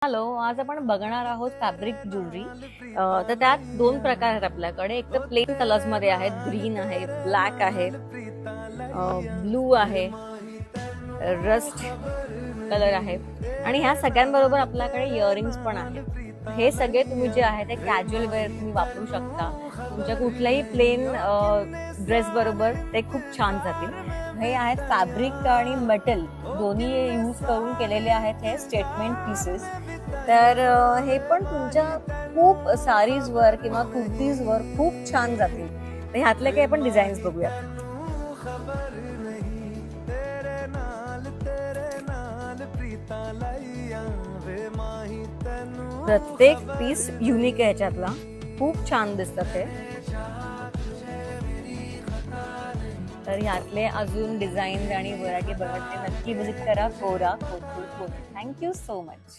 Hello, आज आपण बघणार आहोत फॅब्रिक ज्वेलरी. तर त्यात दोन प्रकार आहेत आपल्याकडे. एक तर प्लेन कलर्स मध्ये आहेत, ग्रीन आहे, ब्लॅक आहे, ब्लू आहे, रस्ट कलर आहे आणि ह्या सगळ्यांबरोबर आपल्याकडे इयरिंग्स पण आहेत. हे सगळे तुम्ही जे आहे ते कॅज्युअल वेअर तुम्ही वापरू शकता. तुमच्या कुठल्याही प्लेन ड्रेस बरोबर ते खूप छान जातील. हे आहेत फॅब्रिक आणि मेटल दोन्ही यूज करून केलेले आहेत हे स्टेटमेंट पीसेस. तर हे पण तुमच्या खूप साडीजवर किंवा कुर्तीजवर खूप छान जातील. तर ह्यातले काही आपण डिझाईन्स बघूया. प्रत्येक पीस युनिक आहे ह्याच्यातला, खूप छान दिसतात हे. तर ह्यातले अजून डिझाईन्स आणि व्हरायटी बघायचे नक्की विजिट करा कोरा कोथरूड. Thank you so much.